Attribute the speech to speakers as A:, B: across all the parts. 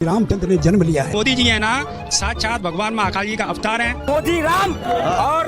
A: रामचंद्र ने जन्म लिया है।
B: मोदी जी है ना, साक्षात भगवान महाकाल जी का अवतार है।
C: मोदी राम और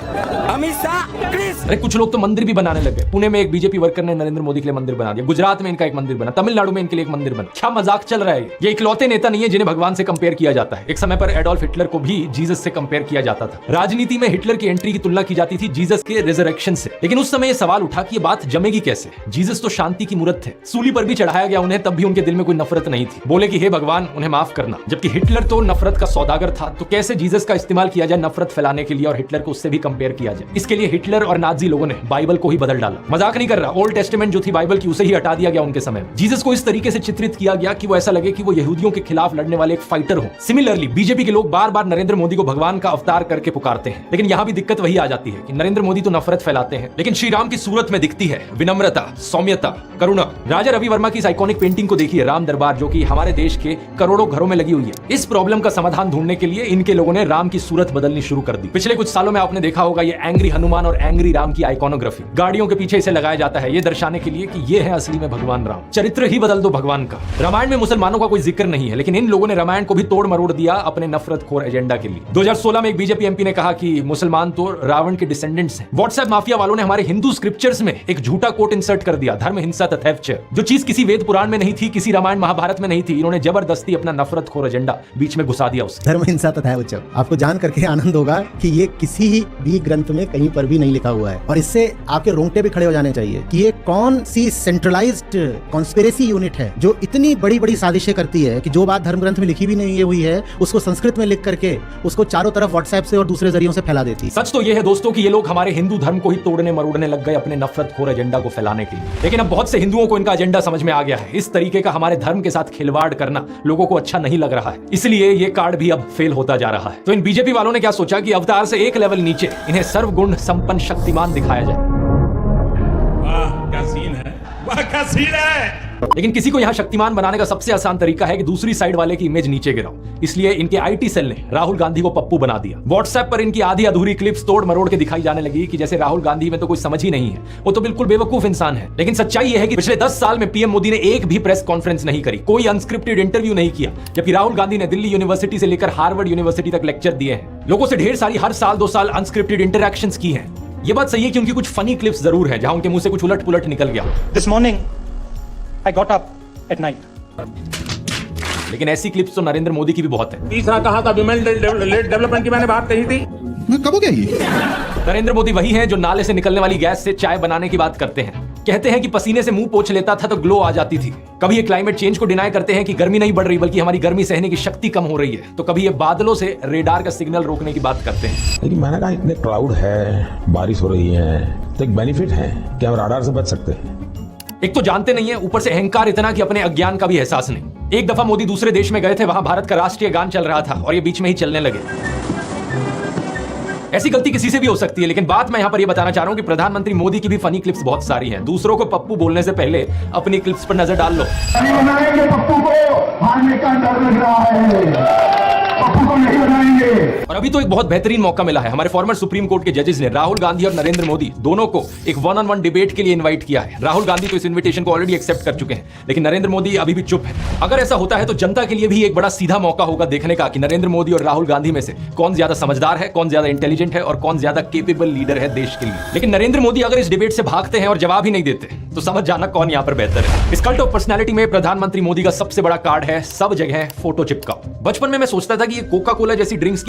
C: अमित शाह कृष्ण।
D: अरे कुछ लोग तो मंदिर भी बनाने लगे। पुणे में एक बीजेपी वर्कर ने नरेंद्र मोदी के लिए मंदिर बना दिया, गुजरात में इनका एक मंदिर बना, तमिलनाडु में इनके लिए एक मंदिर बना। क्या मजाक चल रहा है। ये इकलौते नेता नहीं है जिन्हें भगवान से कंपेयर किया जाता है। एक समय पर एडोल्फ हिटलर को भी जीसस से कंपेयर किया जाता था। राजनीति में हिटलर की एंट्री की तुलना की जाती थी जीसस के रिजरेक्शन से। लेकिन उस समय यह सवाल उठा कि ये बात जमेगी कैसे। जीसस तो शांति की मूर्त थे, सूली पर भी चढ़ाया गया उन्हें, तब भी उनके दिल में कोई नफरत नहीं थी। बोले कि हे भगवान उन्हें माफ करना। जबकि हिटलर तो नफरत का सौदागर था, तो कैसे जीसस का इस्तेमाल किया जाए नफरत फैलाने के लिए और हिटलर को उससे भी कंपेयर किया जाए। इसके लिए हिटलर और नाजी लोगों ने बाइबल को ही बदल डाला। मजाक नहीं कर रहा, ओल्ड टेस्टामेंट जो थी बाइबल की उसे ही हटा दिया गया उनके समय। जीसस को इस तरीके से चित्रित किया गया कि वो ऐसा लगे कि वो यहूदियों के खिलाफ लड़ने वाले एक फाइटर हो। सिमिलरली बीजेपी के लोग बार बार नरेंद्र मोदी को भगवान का अवतार करके पुकारते हैं। लेकिन यहाँ भी दिक्कत वही आ जाती है कि नरेंद्र मोदी तो नफरत फैलाते हैं, लेकिन श्री राम की सूरत में दिखती है विनम्रता, सौम्यता, करुणा। राजा रवि वर्मा की इस आइकॉनिक पेंटिंग को देखिए, राम दरबार, जो कि हमारे देश के करोड़ों घरों में लगी हुई है। इस प्रॉब्लम का समाधान ढूंढने के लिए इनके लोगों ने राम की सूरत बदलनी शुरू कर दी। पिछले कुछ सालों में आपने देखा होगा ये एंग्री हनुमान और एंग्री राम की आइकॉनोग्राफी गाड़ियों के पीछे इसे लगाया जाता है, ये दर्शाने के लिए कि ये है असली में भगवान राम। चरित्र ही बदल दो भगवान का। रामायण में मुसलमानों का कोई जिक्र नहीं है, लेकिन इन लोगों ने रामायण को भी तोड़ मरोड़ दिया अपने नफरतखोर एजेंडा के लिए। 2016 में एक बीजेपी एमपी ने कहा कि मुसलमान तो रावण के डिसेंडेंट्स हैं। व्हाट्सएप माफिया वालों ने हमारे हिंदू स्क्रिप्चर्स में एक झूठा कोट इंसर्ट कर दिया, धर्म हिंसा तथैव च। जो चीज किसी वेद पुराण में नहीं थी, किसी रामायण महाभारत में नहीं थी, इन्होंने जबरदस्ती अपना नफरतखोर एजेंडा बीच में घुसा दिया उससे।
E: धर्म हिंसा तथा उच्च। आपको जान करके आनंद होगा कि ये किसी भी ग्रंथ में कहीं पर भी नहीं लिखा हुआ है, और इससे आपके रोंगटे भी खड़े हो जाने चाहिए कि ये कौन सी सेंट्रलाइज्ड कॉन्स्पिरेसी यूनिट है जो इतनी बड़ी बड़ी साजिशें करती है कि जो बात धर्म ग्रंथ में लिखी भी नहीं हुई है उसको संस्कृत में लिख करके उसको चारों तरफ व्हाट्सएप से और दूसरे जरियों से फैला देती है।
D: सच तो यह है दोस्तों कि ये लोग हमारे हिंदू धर्म को ही तोड़ने मरोड़ने लग गए अपने नफरतखोर एजेंडा को फैलाने के लिए। लेकिन अब बहुत से हिंदुओं को इनका एजेंडा समझ में आ गया है। इस तरीके का हमारे धर्म के साथ खिलवाड़ करना लोगों को अच्छा नहीं लग रहा है, इसलिए ये कार्ड भी अब फेल होता जा रहा है। तो इन बीजेपी वालों ने क्या सोचा कि अवतार से एक लेवल नीचे इन्हें सर्वगुण संपन्न शक्तिमान दिखाया जाए।
F: वाह क्या सीन है, वाह क्या सीन है।
D: लेकिन किसी को यहां शक्तिमान बनाने का सबसे आसान तरीका है कि दूसरी साइड वाले की इमेज नीचे गिराओ। इसलिए इनके आईटी सेल ने राहुल गांधी को पप्पू बना दिया। व्हाट्सएप पर इनकी आधी अधूरी क्लिप्स तोड़ मरोड़ के दिखाई जाने लगी कि जैसे राहुल गांधी में तो कोई समझ ही नहीं है, वो तो बिल्कुल बेवकूफ इंसान है। लेकिन सच्चाई यह है कि पिछले 10 साल में पीएम मोदी ने एक भी प्रेस कॉन्फ्रेंस नहीं करी, कोई अनस्क्रिप्टेड इंटरव्यू नहीं किया, जबकि राहुल गांधी ने दिल्ली यूनिवर्सिटी से लेकर हार्वर्ड यूनिवर्सिटी तक लेक्चर दिए हैं। लोगों से ढेर सारी हर साल 2 साल अनस्क्रिप्टेड इंटरैक्शंस की हैं। ये बात सही है कि उनकी कुछ फनी क्लिप्स जरूर है जहां उनके मुंह से कुछ उलट पुलट निकल गया।
G: This morning, I got up at night.
D: लेकिन ऐसी क्लिप्स तो नरेंद्र मोदी की भी बहुत है।
F: तीसरा कहा था विमेन डेवलपमेंट की मैंने बात कही थी।
A: कब हो गया ये?
D: नरेंद्र मोदी वही हैं जो नाले से निकलने वाली गैस से चाय बनाने की बात करते हैं। कहते हैं कि पसीने से मुंह पोंछ लेता था तो ग्लो आ जाती थी। कभी ये क्लाइमेट चेंज को डिनाई करते हैं कि गर्मी नहीं बढ़ रही बल्कि हमारी गर्मी सहने की शक्ति कम हो रही है, तो कभी ये बादलों से रेडार का सिग्नल रोकने की बात करते हैं।
H: लेकिन मैंने कहा इतने क्लाउड है, बारिश हो रही है, तो एक बेनिफिट है कि हम राडार से बच सकते हैं।
D: एक तो जानते नहीं है, ऊपर से अहंकार इतना कि अपने अज्ञान का भी एहसास नहीं। एक दफा मोदी दूसरे देश में गए थे, वहां भारत का राष्ट्रीय गान चल रहा था और ये बीच में ही चलने लगे। ऐसी गलती किसी से भी हो सकती है, लेकिन बात मैं यहां पर ये बताना चाह रहा हूं कि प्रधानमंत्री मोदी की भी फनी क्लिप्स बहुत सारी हैं। दूसरों को पप्पू बोलने से पहले अपनी क्लिप्स पर नजर डाल लो।
I: पप्पू को हारने का डर लग रहा है, पप्पू को नहीं बनाएंगे।
D: और अभी तो एक बहुत बेहतरीन मौका मिला है। हमारे फॉर्मर सुप्रीम कोर्ट के जजेस ने राहुल गांधी और नरेंद्र मोदी दोनों को एक 1-on-1 डिबेट के लिए इनवाइट किया है। राहुल गांधी तो इस इनविटेशन को ऑलरेडी एक्सेप्ट कर चुके हैं, लेकिन नरेंद्र मोदी अभी भी चुप है। अगर ऐसा होता है तो जनता के लिए भी एक बड़ा सीधा मौका होगा देखने का कि नरेंद्र मोदी और राहुल गांधी में से कौन ज्यादा समझदार है, कौन ज्यादा इंटेलिजेंट है और कौन ज्यादा केपेबल लीडर है देश के लिए। लेकिन नरेंद्र मोदी अगर इस डिबेट से भागते हैं और जवाब ही नहीं देते तो समझ जाना कौन यहां पर बेहतर है। इस कल्ट ऑफ पर्सनैलिटी में प्रधानमंत्री मोदी का सबसे बड़ा कार्ड है सब जगह फोटो चिपकाओ। बचपन में मैं सोचता था कि ये कोका कोला जैसी ड्रिंक्स